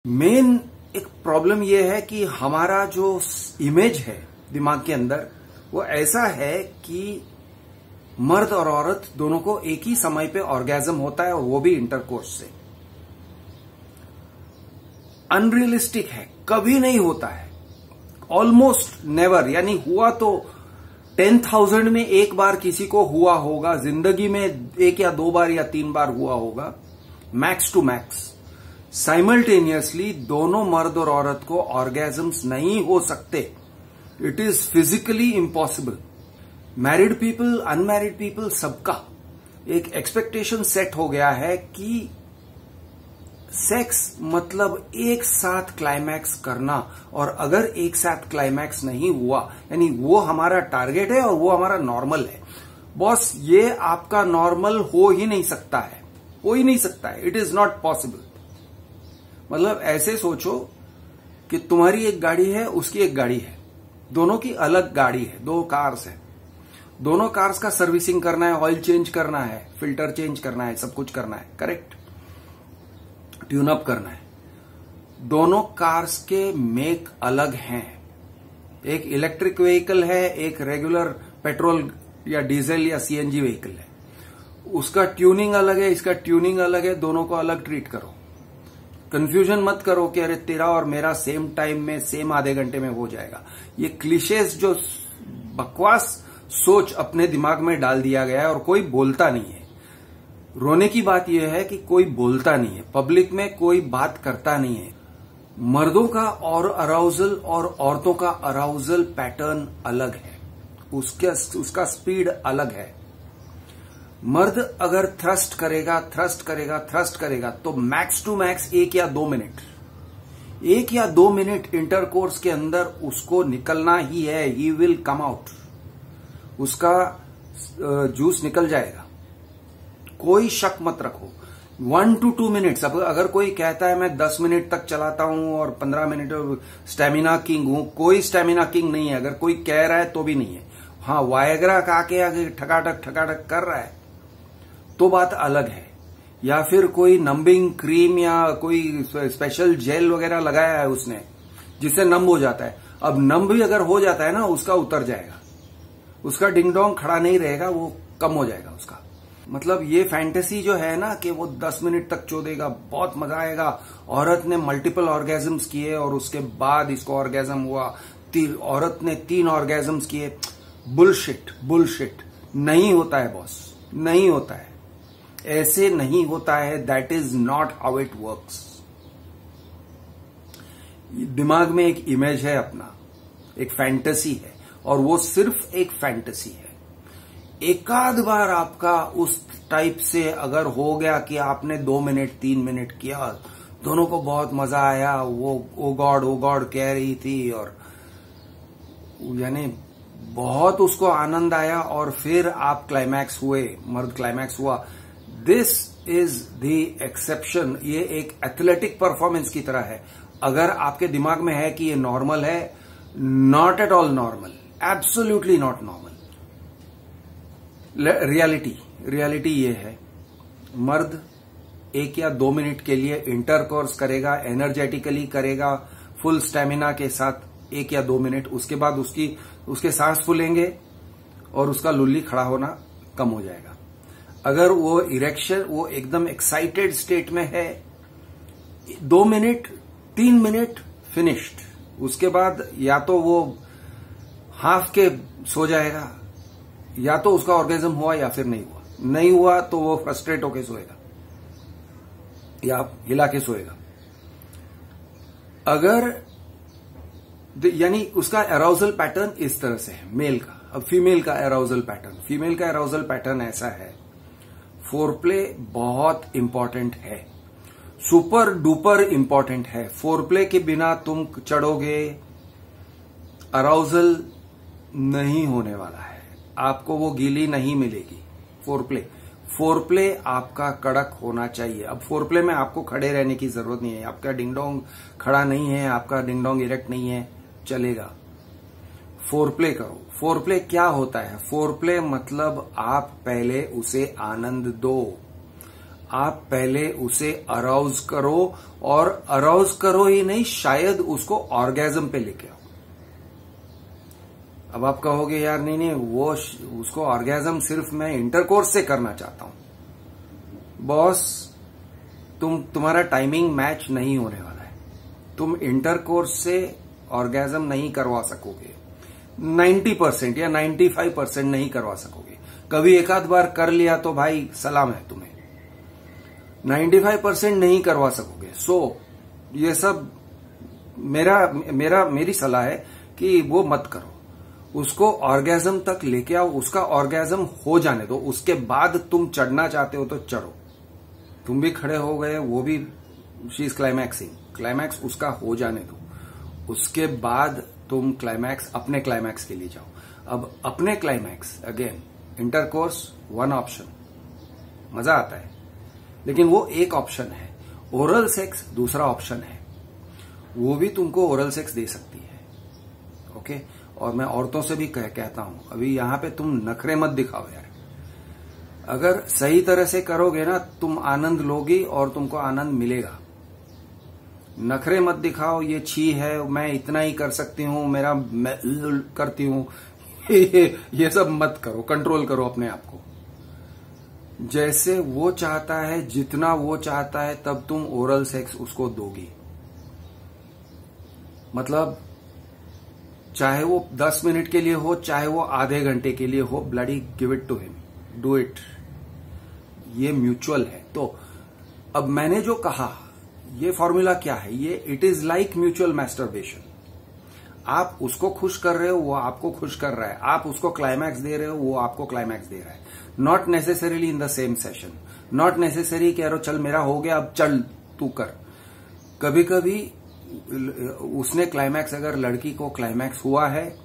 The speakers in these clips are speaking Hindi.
मेन एक प्रॉब्लम यह है कि हमारा जो इमेज है दिमाग के अंदर वो ऐसा है कि मर्द और औरत दोनों को एक ही समय पे ऑर्गेजम होता है और वो भी इंटरकोर्स से। अनरियलिस्टिक है, कभी नहीं होता है, ऑलमोस्ट नेवर। यानी हुआ तो 10,000 में एक बार किसी को हुआ होगा, जिंदगी में एक या दो बार या तीन बार हुआ होगा, मैक्स टू मैक्स। साइमल्टेनियसली दोनों मर्द और औरत को ऑर्गेजम्स नहीं हो सकते। It is physically impossible. Married people, unmarried people, सबका एक एक्सपेक्टेशन सेट हो गया है कि सेक्स मतलब एक साथ क्लाइमैक्स करना, और अगर एक साथ क्लाइमैक्स नहीं हुआ यानी वो हमारा टारगेट है और वो हमारा नॉर्मल है। बॉस, ये आपका नॉर्मल हो ही नहीं सकता है, हो ही नहीं सकता है। It is not possible. मतलब ऐसे सोचो कि तुम्हारी एक गाड़ी है, उसकी एक गाड़ी है, दोनों की अलग गाड़ी है, दो कार्स है, दोनों कार्स का सर्विसिंग करना है, ऑयल चेंज करना है, फिल्टर चेंज करना है, सब कुछ करना है, करेक्ट, ट्यून अप करना है। दोनों कार्स के मेक अलग हैं। एक इलेक्ट्रिक व्हीकल है, एक रेगुलर पेट्रोल या डीजल या सीएनजी व्हीकल है। उसका ट्यूनिंग अलग है, इसका ट्यूनिंग अलग है, दोनों को अलग ट्रीट करो। कंफ्यूजन मत करो कि अरे तेरा और मेरा सेम टाइम में, सेम आधे घंटे में हो जाएगा। ये क्लिशेस, जो बकवास सोच अपने दिमाग में डाल दिया गया है, और कोई बोलता नहीं है। रोने की बात यह है कि कोई बोलता नहीं है, पब्लिक में कोई बात करता नहीं है। मर्दों का और अराउजल और औरतों का अराउजल पैटर्न अलग है, उसका स्पीड अलग है। मर्द अगर थ्रस्ट करेगा तो मैक्स टू मैक्स 1 या 2 मिनट, 1 या 2 मिनट इंटरकोर्स के अंदर उसको निकलना ही है। ही विल कम आउट, उसका जूस निकल जाएगा, कोई शक मत रखो। 1 to 2 मिनट्स। अब अगर कोई कहता है मैं 10 मिनट तक चलाता हूं और 15 मिनट स्टेमिना किंग हूं, कोई स्टेमिना किंग नहीं है। अगर कोई कह रहा है तो भी नहीं है। हाँ, वायग्रा का के आगे ठकाठक कर रहा है तो बात अलग है, या फिर कोई नंबिंग क्रीम या कोई स्पेशल जेल वगैरह लगाया है उसने जिससे नंब हो जाता है। अब नंब भी अगर हो जाता है ना, उसका उतर जाएगा, उसका डिंगडोंग खड़ा नहीं रहेगा, वो कम हो जाएगा उसका। मतलब ये फैंटेसी जो है ना कि वो 10 मिनट तक चोदेगा, बहुत मजा आएगा, औरत ने मल्टीपल ऑर्गेजम्स किए और उसके बाद इसको ऑर्गेजम हुआ, औरत ने 3 ऑर्गेजम्स किए। बुलशिट नहीं होता है बॉस, नहीं होता है, ऐसे नहीं होता है। That is not how it works. दिमाग में एक इमेज है अपना, एक फैंटेसी है, और वो सिर्फ एक फैंटेसी है। एकाध बार आपका उस टाइप से अगर हो गया कि आपने 2 मिनट 3 मिनट किया, दोनों को बहुत मजा आया, वो ओ गॉड कह रही थी, और यानी बहुत उसको आनंद आया, और फिर आप क्लाइमैक्स हुए, मर्द क्लाइमैक्स हुआ। This is the exception. ये एक एथलेटिक परफॉर्मेंस की तरह है। अगर आपके दिमाग में है कि ये नॉर्मल है, not at all normal, absolutely not normal. Reality ये है, मर्द 1 या 2 मिनट के लिए इंटरकोर्स करेगा, एनर्जेटिकली करेगा, फुल स्टेमिना के साथ 1 या 2 मिनट। उसके बाद उसके सांस फूलेंगे और उसका लुल्ली खड़ा होना कम हो जाएगा। अगर वो इरेक्शन, वो एकदम एक्साइटेड स्टेट में है, 2 मिनट 3 मिनट फिनिश्ड। उसके बाद या तो वो हाफ के सो जाएगा, या तो उसका ऑर्गेजम हुआ या फिर नहीं हुआ तो वो फ्रस्ट्रेट होके सोएगा या हिला के सोएगा। अगर यानी उसका अराउजल पैटर्न इस तरह से है मेल का। अब फीमेल का अराउजल पैटर्न ऐसा है, फोरप्ले बहुत इंपॉर्टेंट है, सुपर डुपर इंपॉर्टेंट है। फोरप्ले के बिना तुम चढ़ोगे, अराउजल नहीं होने वाला है, आपको वो गीली नहीं मिलेगी। फोरप्ले आपका कड़क होना चाहिए। अब फोरप्ले में आपको खड़े रहने की जरूरत नहीं है, आपका डिंगडोंग खड़ा नहीं है, आपका डिंगडोंग इरेक्ट नहीं है, चलेगा। फोरप्ले करो। फोरप्ले क्या होता है? फोरप्ले मतलब आप पहले उसे आनंद दो। आप पहले उसे अराउज करो, और अराउज करो ही नहीं, शायद उसको ऑर्गेजम पे लेके आओ। अब आप कहोगे यार नहीं वो उसको ऑर्गेजम सिर्फ मैं इंटरकोर्स से करना चाहता हूं। बॉस, तुम्हारा टाइमिंग मैच नहीं होने वाला है। तुम इंटरकोर्स से ऑर्गेजम नहीं करवा सकोगे, 90% या 95% नहीं करवा सकोगे। कभी एक आध बार कर लिया तो भाई सलाम है तुम्हें, 95% नहीं करवा सकोगे। सो ये सब मेरी सलाह है कि वो मत करो। उसको ऑर्गेजम तक लेके आओ, उसका ऑर्गेजम हो जाने दो, उसके बाद तुम चढ़ना चाहते हो तो चढ़ो। तुम भी खड़े हो गए, वो भी शी इज क्लाइमैक्सिंग, क्लाइमैक्स उसका हो जाने दो, उसके बाद तुम अपने क्लाइमैक्स के लिए जाओ। अब अपने climax, again intercourse one option, मजा आता है, लेकिन वो एक ऑप्शन है। ओरल सेक्स दूसरा ऑप्शन है, वो भी तुमको ओरल सेक्स दे सकती है। ओके, और मैं औरतों से भी कहता हूं, अभी यहां पे तुम नखरे मत दिखाओ यार। अगर सही तरह से करोगे ना, तुम आनंद लोगी और तुमको आनंद मिलेगा। नखरे मत दिखाओ, ये छी है, मैं इतना ही कर सकती हूं, मैं करती हूं, ये सब मत करो। कंट्रोल करो अपने आप को। जैसे वो चाहता है, जितना वो चाहता है, तब तुम ओरल सेक्स उसको दोगी। मतलब चाहे वो 10 मिनट के लिए हो, चाहे वो आधे घंटे के लिए हो, bloody give it to him, do it. ये म्यूचुअल है। तो अब मैंने जो कहा, ये फॉर्मूला क्या है, ये it is like mutual masturbation. आप उसको खुश कर रहे हो, वो आपको खुश कर रहा है। आप उसको क्लाइमैक्स दे रहे हो, वो आपको क्लाइमैक्स दे रहा है। Not necessarily in the same session, not necessary कह रहे हो चल मेरा हो गया अब चल तू कर। कभी कभी उसने क्लाइमैक्स, अगर लड़की को क्लाइमैक्स हुआ है,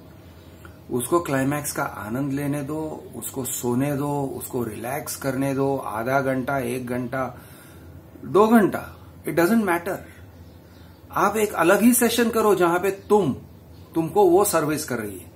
उसको क्लाइमैक्स का आनंद लेने दो, उसको सोने दो, उसको रिलैक्स करने दो। आधा घंटा, 1 घंटा, 2 घंटा, इट डजंट मैटर। आप एक अलग ही सेशन करो जहां पे तुमको वो सर्विस कर रही है।